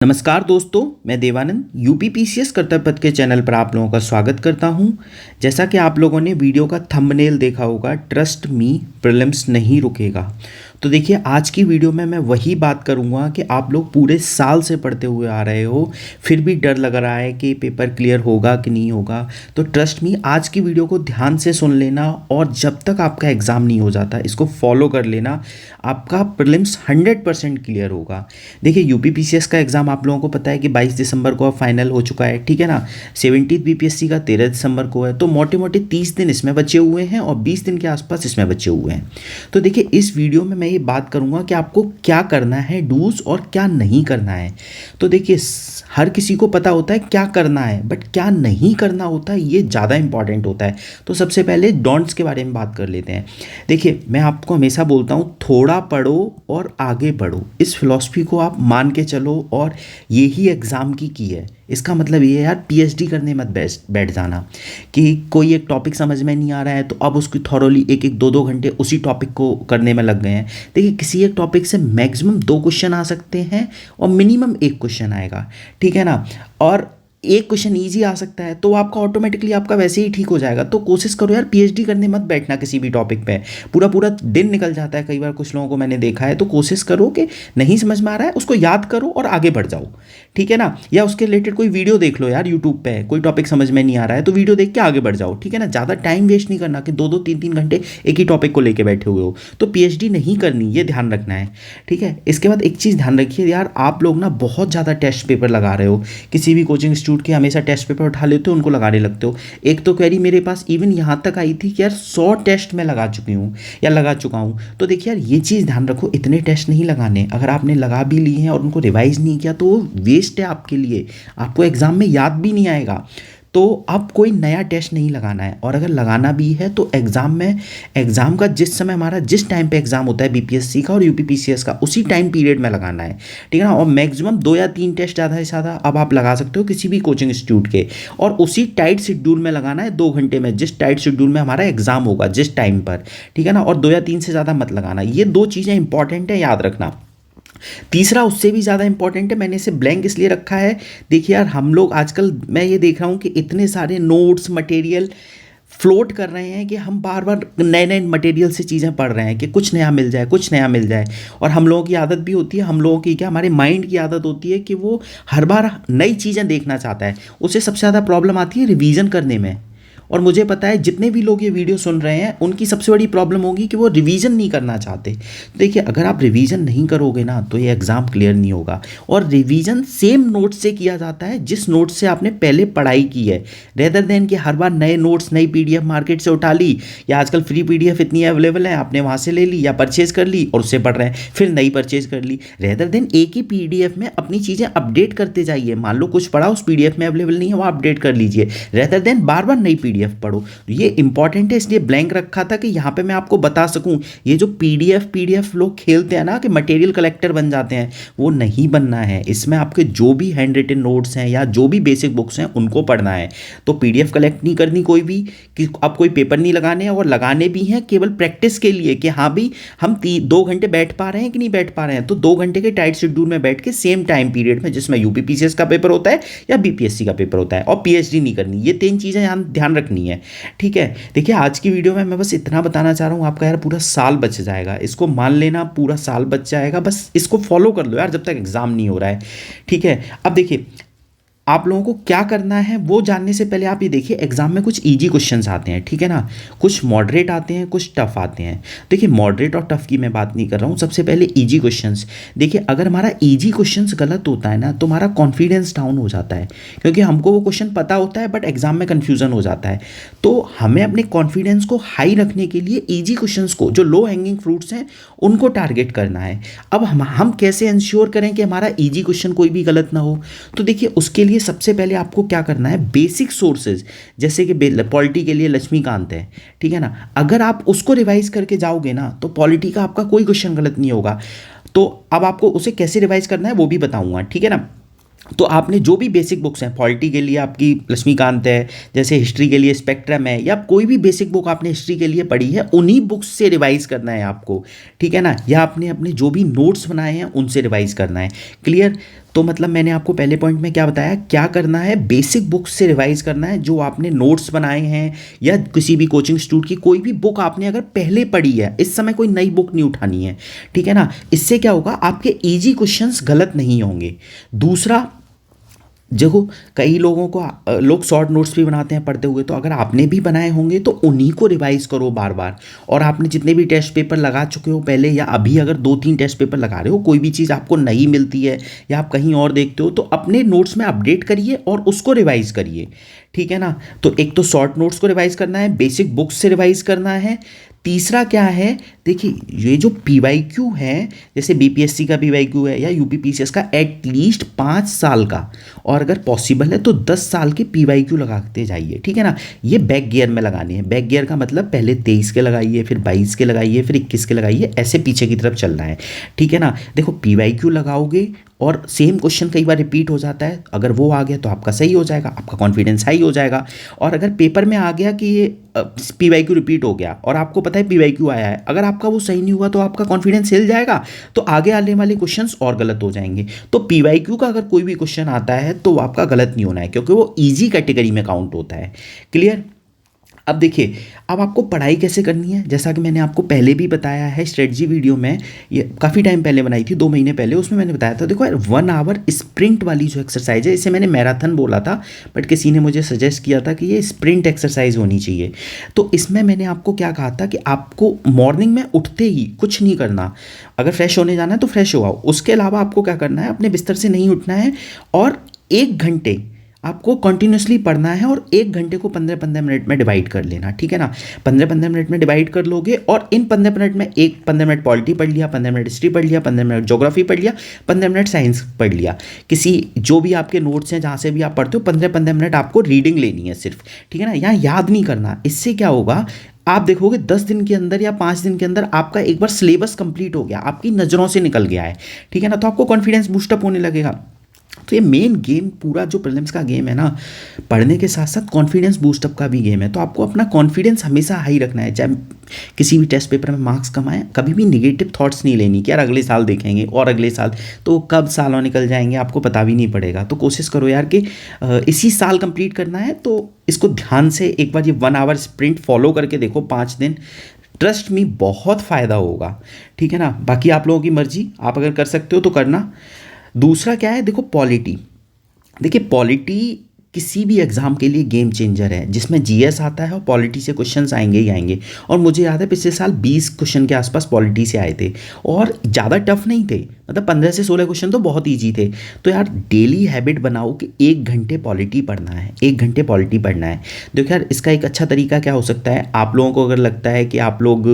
नमस्कार दोस्तों, मैं देवानंद यूपीपीसीएस कर्तव्य पथ के चैनल पर आप लोगों का स्वागत करता हूं। जैसा कि आप लोगों ने वीडियो का थंबनेल देखा होगा, ट्रस्ट मी प्रीलिम्स नहीं रुकेगा। तो देखिए, आज की वीडियो में मैं वही बात करूंगा कि आप लोग पूरे साल से पढ़ते हुए आ रहे हो, फिर भी डर लग रहा है कि पेपर क्लियर होगा कि नहीं होगा। तो ट्रस्ट मी, आज की वीडियो को ध्यान से सुन लेना और जब तक आपका एग्ज़ाम नहीं हो जाता इसको फॉलो कर लेना, आपका प्रीलिम्स 100% क्लियर होगा। देखिए, यूपीपीसीएस का एग्ज़ाम आप लोगों को पता है कि 22 दिसंबर को फाइनल हो चुका है, ठीक है ना। 17th बीपीएससी का 13 दिसंबर को है, तो मोटे मोटे 30 दिन इसमें बचे हुए हैं और 20 दिन के आसपास इसमें बचे हुए हैं। तो देखिए, इस वीडियो में मैं ये बात करूंगा कि आपको क्या करना है, डूज और क्या नहीं करना है। तो देखिए, हर किसी को पता होता है क्या करना है, बट क्या नहीं करना होता है ये ज़्यादा इंपॉर्टेंट होता है। तो सबसे पहले डोंट्स के बारे में बात कर लेते हैं। देखिए, मैं आपको हमेशा बोलता हूँ, थोड़ा पढ़ो और आगे बढ़ो। इस फिलॉसफी को आप मान के चलो और यही एग्ज़ाम की है। इसका मतलब ये है यार, पीएचडी करने मत बैठ जाना कि कोई एक टॉपिक समझ में नहीं आ रहा है तो अब उसकी थॉरोली एक एक दो दो घंटे उसी टॉपिक को करने में लग गए हैं। देखिए, किसी एक टॉपिक से मैक्सिमम 2 क्वेश्चन आ सकते हैं और मिनिमम 1 क्वेश्चन आएगा, ठीक है ना। और एक क्वेश्चन ईजी आ सकता है तो आपका ऑटोमेटिकली आपका वैसे ही ठीक हो जाएगा। तो कोशिश करो यार, पीएचडी करने मत बैठना किसी भी टॉपिक पे। पूरा पूरा दिन निकल जाता है कई बार, कुछ लोगों को मैंने देखा है। तो कोशिश करो कि नहीं समझ में आ रहा है उसको याद करो और आगे बढ़ जाओ, ठीक है ना। या उसके रिलेटेड कोई वीडियो देख लो यार, यूट्यूब पे कोई टॉपिक समझ में नहीं आ रहा है तो वीडियो देख के आगे बढ़ जाओ, ठीक है ना। ज़्यादा टाइम वेस्ट नहीं करना कि 2-2 3-3 घंटे एक ही टॉपिक को लेके बैठे हुए हो। तो पीएचडी नहीं करनी, ये ध्यान रखना है, ठीक है। इसके बाद एक चीज़ ध्यान रखिए यार, आप लोग ना बहुत ज़्यादा टेस्ट पेपर लगा रहे हो। किसी भी कोचिंग इंस्टीट्यूट के हमेशा टेस्ट पेपर उठा लेते हो, उनको लगाने लगते हो। एक तो क्वेरी मेरे पास इवन यहाँ तक आई थी कि यार 100 टेस्ट मैं लगा चुकी हूँ या लगा चुका हूँ। तो देखिए यार, ये चीज़ ध्यान रखो, इतने टेस्ट नहीं लगाने। अगर आपने लगा भी लिए हैं और उनको रिवाइज नहीं किया तो वो वेस्ट है आपके लिए, आपको एग्जाम में याद भी नहीं आएगा। तो अब कोई नया टेस्ट नहीं लगाना है, और अगर लगाना भी है तो एग्ज़ाम का जिस समय हमारा जिस टाइम पे एग्ज़ाम होता है बीपीएससी का और यूपीपीसीएस का, उसी टाइम पीरियड में लगाना है, ठीक है ना। और मैक्सिमम 2 या 3 टेस्ट ज़्यादा से ज़्यादा अब आप लगा सकते हो किसी भी कोचिंग इंस्टीट्यूट के, और उसी टाइट शेड्यूल में लगाना है 2 घंटे में, जिस टाइट शेड्यूल में हमारा एग्ज़ाम होगा जिस टाइम पर, ठीक है ना। और 2 या 3 से ज़्यादा मत लगाना। ये 2 चीज़ें इंपॉर्टेंट है, याद रखना। तीसरा उससे भी ज़्यादा इंपॉर्टेंट है, मैंने इसे ब्लैंक इसलिए रखा है। देखिए यार, हम लोग आजकल मैं ये देख रहा हूँ कि इतने सारे नोट्स मटेरियल फ्लोट कर रहे हैं कि हम बार बार नए नए मटेरियल से चीज़ें पढ़ रहे हैं कि कुछ नया मिल जाए, कुछ नया मिल जाए। और हम लोगों की आदत भी होती है, हम लोगों की क्या, हमारे माइंड की आदत होती है कि वो हर बार नई चीज़ें देखना चाहता है। उसे सबसे ज़्यादा प्रॉब्लम आती है रिवीजन करने में। और मुझे पता है जितने भी लोग ये वीडियो सुन रहे हैं उनकी सबसे बड़ी प्रॉब्लम होगी कि वो रिवीजन नहीं करना चाहते। तो देखिए, अगर आप रिवीजन नहीं करोगे ना तो ये एग्ज़ाम क्लियर नहीं होगा। और रिवीजन सेम नोट से किया जाता है जिस नोट से आपने पहले पढ़ाई की है, रेदर देन कि हर बार नए नोट्स, नई पीडीएफ मार्केट से उठा ली, या आजकल फ्री पीडीएफ इतनी अवेलेबल है आपने वहाँ से ले ली या परचेज कर ली और उससे पढ़ रहे हैं, फिर नई परचेज कर ली। रेदर देन एक ही पीडीएफ में अपनी चीज़ें अपडेट करते जाइए। मान लो कुछ पढ़ा उस पीडीएफ में अवेलेबल नहीं है, वो अपडेट कर लीजिए, रेदर देन बार बार नई पीडीएफ पढ़ो। ये इंपॉर्टेंट है, इसलिए ब्लैंक रखा था कि यहाँ पे मैं आपको बता सकूं। ये जो पीडीएफ लोग खेलते हैं ना कि मटेरियल कलेक्टर बन जाते हैं, वो नहीं बनना है। इसमें आपके जो भी हैंड रिटन नोट्स हैं या जो भी बेसिक बुक्स हैं उनको पढ़ना है। तो पीडीएफ कलेक्ट नहीं करनी कोई भी, कि अब कोई पेपर नहीं लगाने हैं, और लगाने भी हैं केवल प्रैक्टिस के लिए कि हाँ भी हम 2 घंटे बैठ पा रहे हैं कि नहीं बैठ पा रहे हैं। तो 2 घंटे के टाइट शेड्यूल में बैठ के सेम टाइम पीरियड में जिसमें यूपीपीसीएस का पेपर होता है या बीपीएससी का पेपर होता है, और पीएचडी नहीं करनी। ये 3 चीज़ें ध्यान रखनी है, ठीक है। देखिए, आज की वीडियो में मैं बस इतना बताना चाह रहा हूँ, आपका यार पूरा साल बच जाएगा। इसको मान लेना, पूरा साल बच जाएगा। बस इसको फॉलो कर लो यार जब तक एग्जाम नहीं हो रहा है, ठीक है। अब देखिए, आप लोगों को क्या करना है वो जानने से पहले आप ये देखिए, एग्जाम में कुछ इजी क्वेश्चंस आते हैं, ठीक है ना। कुछ मॉडरेट आते हैं, कुछ टफ आते हैं। देखिए, मॉडरेट और टफ की मैं बात नहीं कर रहा हूँ, सबसे पहले इजी क्वेश्चंस। देखिए, अगर हमारा इजी क्वेश्चंस गलत होता है ना तो हमारा कॉन्फिडेंस डाउन हो जाता है, क्योंकि हमको वो क्वेश्चन पता होता है बट एग्जाम में कन्फ्यूजन हो जाता है। तो हमें अपने कॉन्फिडेंस को हाई रखने के लिए ईजी क्वेश्चंस को, जो लो हैंगिंग फ्रूट्स हैं, उनको टारगेट करना है। अब हम कैसे इंश्योर करें कि हमारा ईजी क्वेश्चन कोई भी गलत ना हो। तो देखिए, उसके लिए सबसे पहले आपको क्या करना है, बेसिक सोर्सेज, जैसे कि पॉलिटी के लिए लक्ष्मीकांत है, ठीक है ना। अगर आप उसको रिवाइज करके जाओगे ना तो पॉलिटी का आपका कोई क्वेश्चन गलत नहीं होगा। तो अब आपको उसे कैसे रिवाइज करना है वो भी बताऊंगा, ठीक है ना। तो आपने जो भी बेसिक बुक्स हैं, पॉलिटी के लिए आपकी लक्ष्मीकांत है, जैसे हिस्ट्री के लिए स्पेक्ट्रम है, या कोई भी बेसिक बुक आपने हिस्ट्री के लिए पढ़ी है, उन्हीं बुक्स से रिवाइज करना है आपको, ठीक है ना। या आपने अपने जो भी नोट्स बनाए हैं उनसे रिवाइज करना है, क्लियर। तो मतलब मैंने आपको पहले पॉइंट में क्या बताया, क्या करना है, बेसिक बुक्स से रिवाइज करना है। जो आपने नोट्स बनाए हैं या किसी भी कोचिंग इंस्टीट्यूट की कोई भी बुक आपने अगर पहले पढ़ी है, इस समय कोई नई बुक नहीं उठानी है, ठीक है ना। इससे क्या होगा, आपके इजी क्वेश्चंस गलत नहीं होंगे। दूसरा, देखो कई लोगों को लोग शॉर्ट नोट्स भी बनाते हैं पढ़ते हुए, तो अगर आपने भी बनाए होंगे तो उन्हीं को रिवाइज करो बार बार। और आपने जितने भी टेस्ट पेपर लगा चुके हो पहले, या अभी अगर 2-3 टेस्ट पेपर लगा रहे हो, कोई भी चीज़ आपको नहीं मिलती है या आप कहीं और देखते हो, तो अपने नोट्स में अपडेट करिए और उसको रिवाइज करिए, ठीक है ना। तो एक तो शॉर्ट नोट्स को रिवाइज करना है, बेसिक बुक्स से रिवाइज करना है। तीसरा क्या है, देखिए ये जो पीवाईक्यू है, जैसे बीपीएससी का पीवाईक्यू है या यूपीपीसीएस का, एटलीस्ट 5 साल का, और अगर पॉसिबल है तो 10 साल के पीवाईक्यू लगाते जाइए, ठीक है ना। ये बैक गियर में लगाने हैं। बैक गियर का मतलब पहले 23 के लगाइए, फिर 22 के लगाइए, फिर 21 के लगाइए, ऐसे पीछे की तरफ चलना है, ठीक है ना। देखो पीवाईक्यू लगाओगे और सेम क्वेश्चन कई बार रिपीट हो जाता है, अगर वो आ गया तो आपका सही हो जाएगा, आपका कॉन्फिडेंस हाई हो जाएगा। और अगर पेपर में आ गया कि ये पीवाईक्यू रिपीट हो गया और आपको पता है पीवाईक्यू आया है, अगर आपका वो सही नहीं हुआ तो आपका कॉन्फिडेंस हिल जाएगा, तो आगे आने वाले क्वेश्चंस और गलत हो जाएंगे। तो पीवाईक्यू का अगर कोई भी क्वेश्चन आता है तो आपका गलत नहीं होना है, क्योंकि वो ईजी कैटेगरी में काउंट होता है। क्लियर। अब देखिए, अब आपको पढ़ाई कैसे करनी है, जैसा कि मैंने आपको पहले भी बताया है स्ट्रेटजी वीडियो में, ये काफ़ी टाइम पहले बनाई थी, 2 महीने पहले, उसमें मैंने बताया था। देखो यार, 1 आवर स्प्रिंट वाली जो एक्सरसाइज है, इसे मैंने मैराथन बोला था, बट किसी ने मुझे सजेस्ट किया था कि ये स्प्रिंट एक्सरसाइज होनी चाहिए। तो इसमें मैंने आपको क्या कहा था कि आपको मॉर्निंग में उठते ही कुछ नहीं करना, अगर फ्रेश होने जाना है तो फ्रेश हो आओ, उसके अलावा आपको क्या करना है, अपने बिस्तर से नहीं उठना है, और 1 घंटे आपको कंटिन्यूसली पढ़ना है, और 1 घंटे को 15-15 मिनट में डिवाइड कर लेना, ठीक है ना। 15-15 मिनट में डिवाइड कर लोगे, और इन 15 मिनट में 15 मिनट पॉलिटी पढ़ लिया, 15 मिनट हिस्ट्री पढ़ लिया, 15 मिनट ज्योग्राफी पढ़ लिया, 15 मिनट साइंस पढ़ लिया। किसी जो भी आपके नोट्स हैं जहाँ से भी आप पढ़ते हो, 15-15 मिनट आपको रीडिंग लेनी है सिर्फ, ठीक है ना। यहाँ याद नहीं करना। इससे क्या होगा, आप देखोगे 10 दिन के अंदर या 5 दिन के अंदर आपका एक बार सिलेबस कंप्लीट हो गया, आपकी नज़रों से निकल गया है, ठीक है ना। तो आपको कॉन्फिडेंस बूस्टअप होने लगेगा। तो ये मेन गेम पूरा जो प्रीलिम्स का गेम है ना, पढ़ने के साथ साथ कॉन्फिडेंस बूस्टअप का भी गेम है। तो आपको अपना कॉन्फिडेंस हमेशा हाई रखना है, चाहे किसी भी टेस्ट पेपर में मार्क्स कमाएं, कभी भी निगेटिव थॉट्स नहीं लेनी कि यार अगले साल देखेंगे, और अगले साल, तो कब सालों निकल जाएंगे आपको पता भी नहीं पड़ेगा। तो कोशिश करो यार कि इसी साल कंप्लीट करना है, तो इसको ध्यान से एक बार ये 1 आवर स्प्रिंट फॉलो करके देखो 5 दिन, ट्रस्ट मी बहुत फ़ायदा होगा, ठीक है ना। बाकी आप लोगों की मर्जी, आप अगर कर सकते हो तो करना। दूसरा क्या है, देखो पॉलिटी, देखिए पॉलिटी किसी भी एग्ज़ाम के लिए गेम चेंजर है, जिसमें जीएस आता है और पॉलिटी से क्वेश्चंस आएंगे ही आएंगे। और मुझे याद है पिछले साल 20 क्वेश्चन के आसपास पॉलिटी से आए थे, और ज़्यादा टफ नहीं थे, मतलब 15 से 16 क्वेश्चन तो बहुत ईजी थे। तो यार डेली हैबिट बनाओ कि 1 घंटे पॉलिटी पढ़ना है, 1 घंटे पॉलिटी पढ़ना है। देखो यार, इसका एक अच्छा तरीका क्या हो सकता है, आप लोगों को अगर लगता है कि आप लोग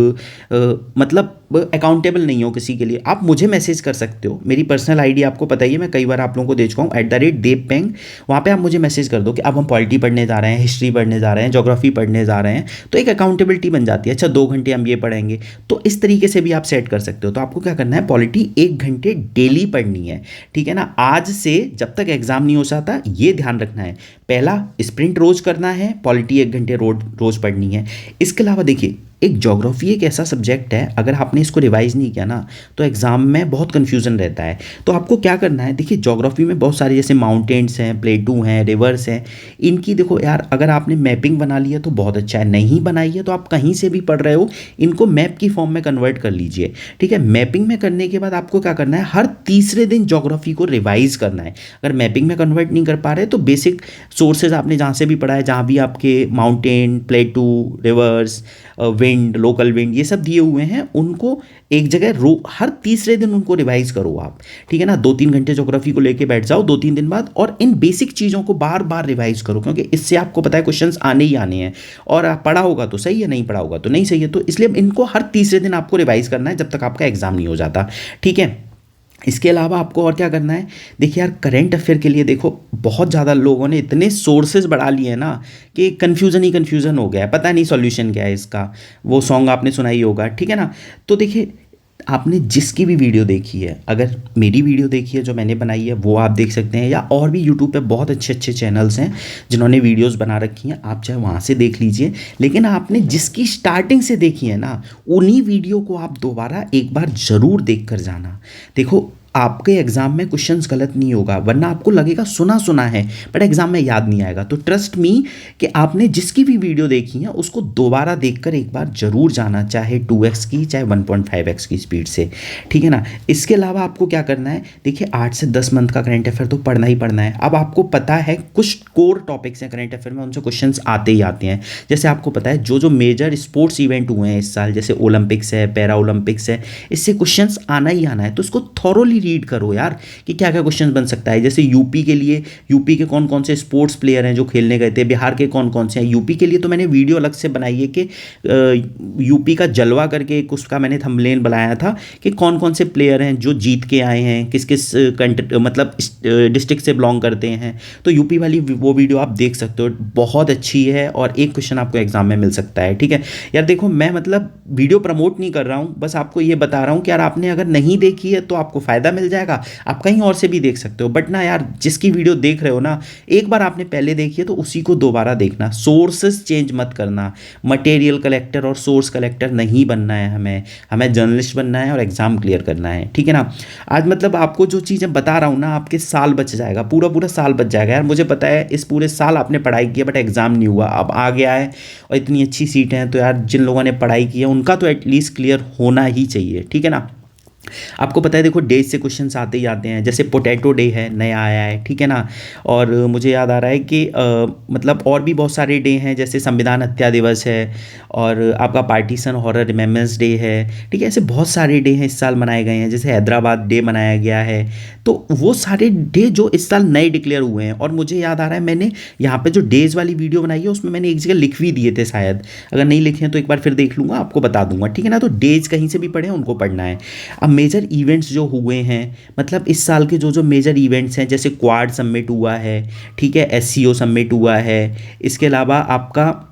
मतलब अकाउंटेबल नहीं हो किसी के लिए, आप मुझे मैसेज कर सकते हो। मेरी पर्सनल आईडी आपको पता ही है, मैं कई बार आप लोगों को दे चुका हूँ, @देवपेंग। वहाँ पे आप मुझे मैसेज कर दो कि अब हम पॉलिटी पढ़ने जा रहे हैं, हिस्ट्री पढ़ने जा रहे हैं, ज्योग्राफी पढ़ने जा रहे हैं, तो एक अकाउंटेबिलिटी बन जाती है। अच्छा 2 घंटे हम ये पढ़ेंगे, तो इस तरीके से भी आप सेट कर सकते हो। तो आपको क्या करना है, पॉलिटी 1 घंटे डेली पढ़नी है, ठीक है ना। आज से जब तक एग्जाम नहीं हो जाता, ये ध्यान रखना है। पहला, स्प्रिंट रोज करना है, पॉलिटी 1 घंटे रोज पढ़नी है। इसके अलावा देखिए, एक ज्योग्राफी एक ऐसा सब्जेक्ट है, अगर आपने इसको रिवाइज नहीं किया ना, तो एग्जाम में बहुत कन्फ्यूजन रहता है। तो आपको क्या करना है, देखिए ज्योग्राफी में बहुत सारे जैसे माउंटेन्स हैं, प्लेटू हैं, रिवर्स हैं, इनकी देखो यार, अगर आपने मैपिंग बना ली है तो बहुत अच्छा है, नहीं बनाई है तो आप कहीं से भी पढ़ रहे हो, इनको मैप की फॉर्म में कन्वर्ट कर लीजिए, ठीक है। मैपिंग में करने के बाद आपको क्या करना है, हर तीसरे दिन ज्योग्राफी को रिवाइज करना है। अगर मैपिंग में कन्वर्ट नहीं कर पा रहे तो बेसिक सोर्सेज आपने जहाँ से भी पढ़ा है, जहाँ भी आपके mountain, प्लेटू, reverse, wind, local wind, ये सब दिए हुए हैं, उनको एक जगह हर तीसरे दिन उनको रिवाइज करो आप, ठीक है ना। 2-3 घंटे ज्योग्राफी को लेके बैठ जाओ 2-3 दिन बाद, और इन बेसिक चीज़ों को बार बार रिवाइज करो, क्योंकि इससे आपको पता है क्वेश्चंस आने ही आने हैं, और पढ़ा होगा तो सही है, नहीं पढ़ा होगा तो नहीं सही है। तो इसलिए इनको हर तीसरे दिन आपको रिवाइज करना है, जब तक आपका एग्जाम नहीं हो जाता, ठीक है। इसके अलावा आपको और क्या करना है, देखिए यार करंट अफेयर के लिए देखो, बहुत ज़्यादा लोगों ने इतने सोर्सेज बढ़ा लिए हैं ना कि कन्फ्यूज़न ही कन्फ्यूज़न हो गया है, पता नहीं सॉल्यूशन क्या है इसका। वो सॉन्ग आपने सुना ही होगा, ठीक है ना। तो देखिए, आपने जिसकी भी वीडियो देखी है, अगर मेरी वीडियो देखी है जो मैंने बनाई है वो आप देख सकते हैं, या और भी यूट्यूब पे बहुत अच्छे अच्छे चैनल्स हैं जिन्होंने वीडियोस बना रखी हैं, आप चाहे वहाँ से देख लीजिए। लेकिन आपने जिसकी स्टार्टिंग से देखी है ना, उन्हीं वीडियो को आप दोबारा एक बार ज़रूर देख कर जाना। देखो आपके एग्जाम में क्वेश्चंस गलत नहीं होगा, वरना आपको लगेगा सुना सुना है बट एग्जाम में याद नहीं आएगा। तो ट्रस्ट मी कि आपने जिसकी भी वीडियो देखी है उसको दोबारा देखकर एक बार जरूर जाना, चाहे 2x की चाहे 1.5x की स्पीड से, ठीक है ना। इसके अलावा आपको क्या करना है, देखिए 8 से 10 मंथ का करंट अफेयर तो पढ़ना ही पढ़ना है। अब आपको पता है कुछ कोर टॉपिक्स हैं करंट अफेयर में, उनसे क्वेश्चंस आते ही आते हैं। जैसे आपको पता है जो जो मेजर स्पोर्ट्स इवेंट हुए हैं इस साल, जैसे ओलंपिक्स है, पैरा ओलंपिक्स है, इससे क्वेश्चंस आना ही आना है। तो इसको थॉरोली रीड करो यार कि क्या क्या क्वेश्चन बन सकता है। जैसे यूपी के लिए, यूपी के कौन कौन से स्पोर्ट्स प्लेयर हैं जो खेलने गए थे, बिहार के कौन कौन से हैं। यूपी के लिए तो मैंने वीडियो अलग से बनाई है कि यूपी का जलवा करके एक उसका मैंने थंबनेल बनाया था कि कौन कौन से प्लेयर हैं जो जीत के आए हैं, किस किस कंट्री मतलब डिस्ट्रिक्ट से बिलोंग करते हैं। तो यूपी वाली वो वीडियो आप देख सकते हो, बहुत अच्छी है और एक क्वेश्चन आपको एग्जाम में मिल सकता है, ठीक है यार। देखो मैं मतलब वीडियो प्रमोट नहीं कर रहा हूँ, बस आपको ये बता रहा हूँ कि यार आपने अगर नहीं देखी है तो आपको फ़ायदा मिल जाएगा, आप कहीं और से भी देख सकते हो। बट ना यार जिसकी वीडियो देख रहे हो ना, एक बार आपने पहले देखी है तो उसी को दोबारा देखना, सोर्सेस चेंज मत करना। मटेरियल कलेक्टर और सोर्स कलेक्टर नहीं बनना है हमें, हमें जर्नलिस्ट बनना है और एग्ज़ाम क्लियर करना है, ठीक है ना। आज मतलब आपको जो चीज़ें बता रहा हूँ ना, आपके साल बच जाएगा, पूरा पूरा साल बच जाएगा यार। मुझे पता है इस पूरे साल आपने पढ़ाई की है बट एग्ज़ाम नहीं हुआ, अब आ गया है और इतनी अच्छी सीट है, तो यार जिन लोगों ने पढ़ाई की है उनका तो एटलीस्ट क्लियर होना ही चाहिए, ठीक है ना। आपको पता है देखो डेज से क्वेश्चंस आते ही आते हैं, जैसे पोटैटो डे है, नया आया है, ठीक है ना। और मुझे याद आ रहा है कि मतलब और भी बहुत सारे डे हैं, जैसे संविधान हत्या दिवस है और आपका पार्टीशन हॉरर रिमेम्बरेंस डे है, ठीक है। ऐसे बहुत सारे डे हैं इस साल मनाए गए हैं, जैसे हैदराबाद डे मनाया गया है। तो वो सारे डे जो इस साल नए डिक्लेयर हुए हैं, और मुझे याद आ रहा है मैंने यहाँ पे जो डेज वाली वीडियो बनाई है उसमें मैंने एक जगह लिख भी दिए थे शायद, अगर नहीं लिखे हैं तो एक बार फिर देख लूँगा, आपको बता दूंगा, ठीक है ना। तो डेज कहीं से भी पढ़े उनको पढ़ना है। अब मेजर इवेंट्स जो हुए हैं, मतलब इस साल के जो जो मेजर इवेंट्स हैं, जैसे क्वाड समिट हुआ है, ठीक है, एससीओ समिट हुआ है, इसके अलावा आपका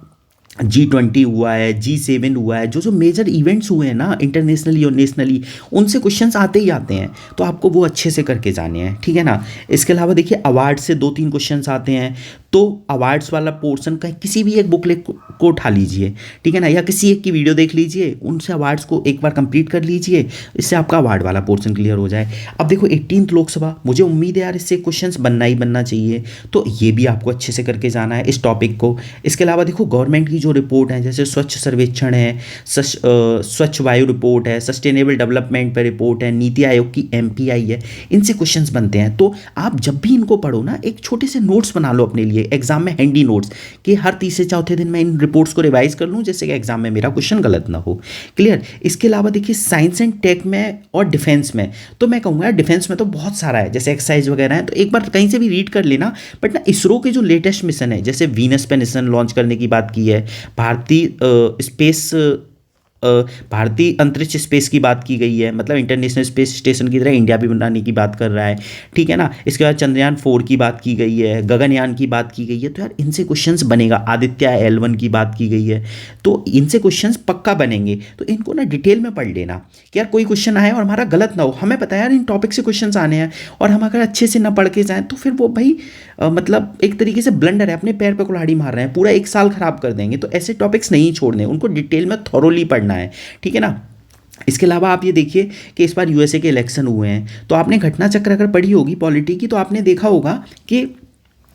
G20 हुआ है, G7 हुआ है, जो जो मेजर इवेंट्स हुए हैं ना इंटरनेशनली और नेशनली, उनसे क्वेश्चंस आते ही आते हैं, तो आपको वो अच्छे से करके जाने हैं, ठीक है ना। इसके अलावा देखिए अवार्ड से 2-3 क्वेश्चंस आते हैं, तो अवार्ड्स वाला पोर्शन का किसी भी एक बुकलेट को उठा लीजिए, ठीक है ना, या किसी एक की वीडियो देख लीजिए, उनसे अवार्ड्स को एक बार कंप्लीट कर लीजिए, इससे आपका अवार्ड वाला पोर्शन क्लियर हो जाए। अब देखो 18th लोकसभा, मुझे उम्मीद है यार इससे क्वेश्चंस बनना ही बनना चाहिए, तो ये भी आपको अच्छे से करके जाना है इस टॉपिक को। इसके अलावा देखो गवर्नमेंट की जो रिपोर्ट है, जैसे स्वच्छ सर्वेक्षण है, स्वच्छ वायु रिपोर्ट है, सस्टेनेबल डेवलपमेंट पर रिपोर्ट है, नीति आयोग की MPI है, इनसे क्वेश्चंस बनते हैं। तो आप जब भी इनको पढ़ो ना, एक छोटे से नोट्स बना लो अपने लिए, एग्जाम में हैंडी नोट्स, कि हर तीसरे चौथे दिन मैं इन रिपोर्ट्स को रिवाइज कर लूँ, जिससे कि एग्जाम में मेरा क्वेश्चन गलत ना हो, क्लियर। इसके अलावा देखिए साइंस एंड टेक में और डिफेंस में, तो मैं कहूँगा डिफेंस में तो बहुत सारा है, जैसे एक्सरसाइज वगैरह है, तो एक बार कहीं से भी रीड कर लेना। बट ना इसरो के जो लेटेस्ट मिशन है, जैसे वीनस पे मिशन लॉन्च करने की बात की है, भारतीय स्पेस भारतीय अंतरिक्ष स्पेस की बात की गई है, मतलब इंटरनेशनल स्पेस स्टेशन की तरह इंडिया भी बनाने की बात कर रहा है, ठीक है ना। इसके बाद चंद्रयान 4 की बात की गई है, गगनयान की बात की गई है, तो यार इनसे क्वेश्चंस बनेगा। आदित्य L1 की बात की गई है, तो इनसे क्वेश्चंस पक्का बनेंगे। तो इनको ना डिटेल में पढ़ लेना कि यार कोई क्वेश्चन आए और हमारा गलत ना हो, हमें पता है यार इन टॉपिक से क्वेश्चंस आने हैं, और हम अगर अच्छे से ना पढ़ के जाएँ तो फिर वो भाई मतलब एक तरीके से ब्लंडर है, अपने पैर पे कुल्हाड़ी मार रहे हैं, पूरा एक साल खराब कर देंगे। तो ऐसे टॉपिक्स नहीं छोड़ने, उनको डिटेल में थॉरोली पढ़ना है, ठीक है ना। इसके अलावा आप ये देखिए कि इस बार USA के इलेक्शन हुए हैं, तो आपने घटना चक्र अगर पढ़ी होगी पॉलिटी की, तो आपने देखा होगा कि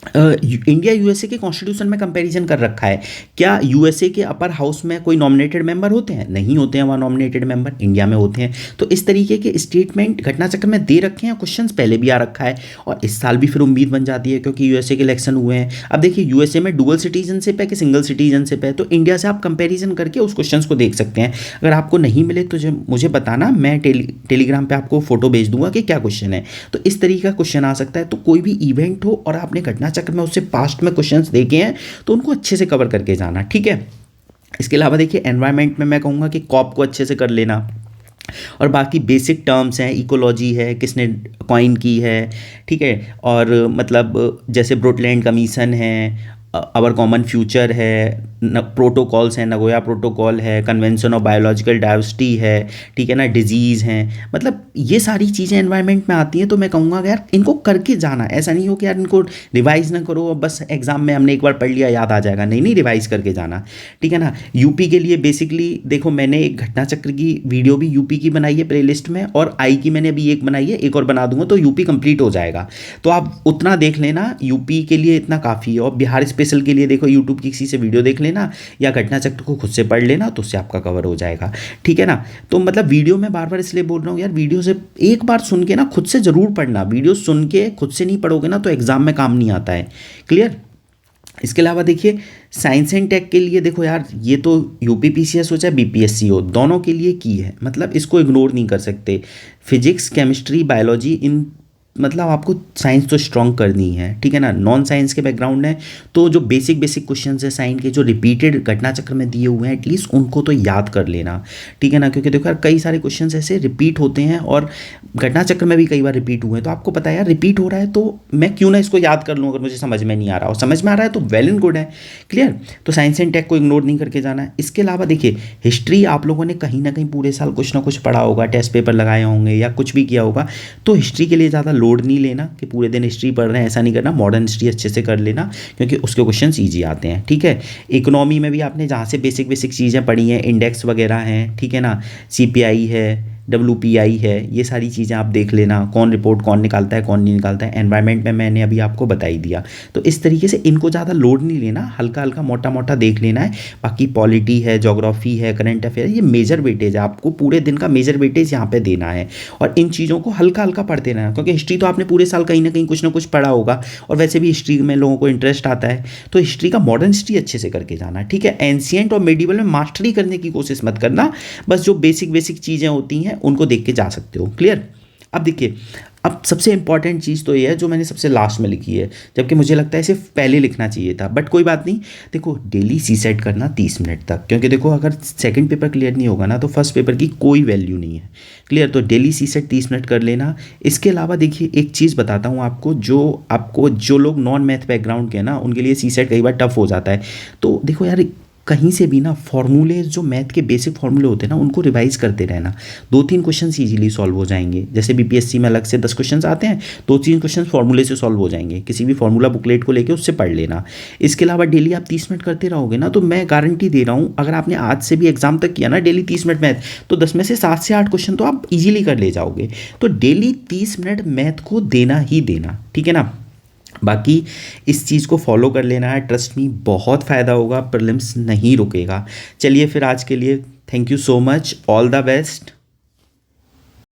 इंडिया USA के कॉन्स्टिट्यूशन में कंपैरिजन कर रखा है। क्या USA के अपर हाउस में कोई नॉमिनेटेड मेंबर होते हैं? नहीं होते हैं वहाँ नॉमिनेटेड मेंबर, इंडिया में होते हैं। तो इस तरीके के स्टेटमेंट घटना चक्र में दे रखे हैं, क्वेश्चंस पहले भी आ रखा है, और इस साल भी फिर उम्मीद बन जाती है क्योंकि USA के इलेक्शन हुए हैं। अब देखिए USA में डुअल सिटीजनशिप है कि सिंगल सिटीजनशिप है, तो इंडिया से आप कंपेरिजन करके उस क्वेश्चन को देख सकते हैं। अगर आपको नहीं मिले तो मुझे बताना, मैं टेलीग्राम पर आपको फोटो भेज दूंगा कि क्या क्वेश्चन है। तो इस तरीके का क्वेश्चन आ सकता है। तो कोई भी इवेंट हो और आपने घटना चक्र में उससे पास्ट में क्वेश्चंस देखे हैं, तो उनको अच्छे से कवर करके जाना, ठीक है। इसके अलावा देखिए एनवायरनमेंट में मैं कहूँगा कि कॉप को अच्छे से कर लेना, और बाकी बेसिक टर्म्स हैं, इकोलॉजी है, किसने कॉइन की है, ठीक है, और मतलब जैसे ब्रोटलैंड कमीशन है, आवर कॉमन फ्यूचर है, प्रोटोकॉल्स हैं, नगोया प्रोटोकॉल है, कन्वेंशन ऑफ बायोलॉजिकल डाइवर्सिटी है, ठीक है ना, डिजीज़ हैं, मतलब ये सारी चीज़ें एनवायरनमेंट में आती हैं। तो मैं कहूँगा कि यार इनको करके जाना, ऐसा नहीं हो कि यार इनको रिवाइज़ ना करो और बस एग्जाम में हमने एक बार पढ़ लिया याद आ जाएगा, नहीं नहीं, रिवाइज़ करके जाना, ठीक है ना। यूपी के लिए बेसिकली देखो मैंने एक घटना चक्र की वीडियो भी यूपी की बनाई है प्लेलिस्ट में, और आई की मैंने अभी एक बनाई है, एक और बना दूंगा तो यूपी कंप्लीट हो जाएगा। तो आप उतना देख लेना, यूपी के लिए इतना काफ़ी है। और बिहार स्पेशल के लिए देखो यूट्यूब की किसी से वीडियो देख लेना या घटना चक्र को खुद से पढ़ लेना, तो उससे आपका कवर हो जाएगा, ठीक है ना। तो मतलब वीडियो में बार बार इसलिए बोल रहा हूँ यार, वीडियो से एक बार सुन के ना खुद से ज़रूर पढ़ना, वीडियो सुन के खुद से नहीं पढ़ोगे ना तो एग्जाम में काम नहीं आता है। क्लियर। इसके अलावा देखिए साइंस एंड टेक के लिए देखो यार, ये तो यूपी पीसीएस हो चाहे बीपीएससी हो, दोनों के लिए की है, मतलब इसको इग्नोर नहीं कर सकते। फिजिक्स, केमिस्ट्री, बायोलॉजी, इन मतलब आपको साइंस तो स्ट्रॉन्ग करनी है, ठीक है ना। नॉन साइंस के बैकग्राउंड है तो जो बेसिक बेसिक क्वेश्चंस है साइंस के, जो रिपीटेड घटना चक्र में दिए हुए हैं, एटलीस्ट उनको तो याद कर लेना, ठीक है ना। क्योंकि देखो यार कई सारे क्वेश्चंस ऐसे रिपीट होते हैं और घटना चक्र में भी कई बार रिपीट हुए हैं, तो आपको पता है यार रिपीट हो रहा है तो मैं क्यों ना इसको याद कर लूँ, अगर मुझे समझ में नहीं आ रहा, और समझ में आ रहा है तो वेल एंड गुड है। क्लियर। तो साइंस एंड टेक को इग्नोर नहीं करके जाना है। इसके अलावा देखिए हिस्ट्री आप लोगों ने कहीं ना कहीं पूरे साल कुछ ना कुछ पढ़ा होगा, टेस्ट पेपर लगाए होंगे या कुछ भी किया होगा, तो हिस्ट्री के लिए ज़्यादा लोड नहीं लेना कि पूरे दिन हिस्ट्री पढ़ रहे हैं, ऐसा नहीं करना। मॉडर्न हिस्ट्री अच्छे से कर लेना क्योंकि उसके क्वेश्चन ईजी आते हैं, ठीक है। इकोनॉमी में भी आपने जहाँ से बेसिक बेसिक चीज़ें पढ़ी हैं, इंडेक्स वगैरह हैं, ठीक है ना, सीपीआई है, WPI है, ये सारी चीज़ें आप देख लेना, कौन रिपोर्ट कौन निकालता है कौन नहीं निकालता है। एनवायरनमेंट में मैंने अभी आपको बता ही दिया। तो इस तरीके से इनको ज़्यादा लोड नहीं लेना, हल्का हल्का मोटा मोटा देख लेना है। बाकी पॉलिटी है, ज्योग्राफी है, करंट अफेयर है, ये मेजर वेटेज है, आपको पूरे दिन का मेजर वेटेज यहाँ पे देना है और इन चीज़ों को हल्का हल्का पढ़ते रहना। क्योंकि हिस्ट्री तो आपने पूरे साल कहीं ना कुछ पढ़ा होगा और वैसे भी हिस्ट्री में लोगों को इंटरेस्ट आता है, तो हिस्ट्री का मॉडर्न हिस्ट्री अच्छे से करके जाना, ठीक है। एंशिएंट और मेडिवल में मास्टरी करने की कोशिश मत करना, बस जो बेसिक बेसिक चीज़ें होती हैं उनको देख के जा सकते हो। क्लियर। अब देखिए, अब सबसे इंपॉर्टेंट चीज़ तो ये है जो मैंने सबसे लास्ट में लिखी है, जबकि मुझे लगता है इसे पहले लिखना चाहिए था, बट कोई बात नहीं। देखो डेली सी सेट करना 30 मिनट तक, क्योंकि देखो अगर सेकंड पेपर क्लियर नहीं होगा ना तो फर्स्ट पेपर की कोई वैल्यू नहीं है। क्लियर। तो डेली सी सेट 30 मिनट कर लेना। इसके अलावा देखिए एक चीज़ बताता हूँ आपको, जो लोग नॉन मैथ बैकग्राउंड के हैं ना, उनके लिए सी सेट कई बार टफ हो जाता है। तो देखो यार कहीं से भी ना फॉर्मूले, जो मैथ के बेसिक फॉर्मूले होते हैं ना, उनको रिवाइज करते रहना। 2-3 क्वेश्चन इजीली सॉल्व हो जाएंगे। जैसे बीपीएससी में अलग से 10 क्वेश्चन आते हैं, 2-3 क्वेश्चन फॉर्मूले से सॉल्व हो जाएंगे। किसी भी फॉर्मूला बुकलेट को लेके उससे पढ़ लेना। इसके अलावा डेली आप 30 मिनट करते रहोगे ना, तो मैं गारंटी दे रहा हूँ अगर आपने आज से भी एग्जाम तक किया ना डेली 30 मिनट मैथ, तो 10 में से 7 से 8 क्वेश्चन तो आप इजीली कर ले जाओगे। तो डेली 30 मिनट मैथ को देना ही देना, ठीक है ना। बाकी इस चीज़ को फॉलो कर लेना है, ट्रस्ट मी बहुत फ़ायदा होगा, प्रीलिम्स नहीं रुकेगा। चलिए फिर आज के लिए thank you so much, all the best.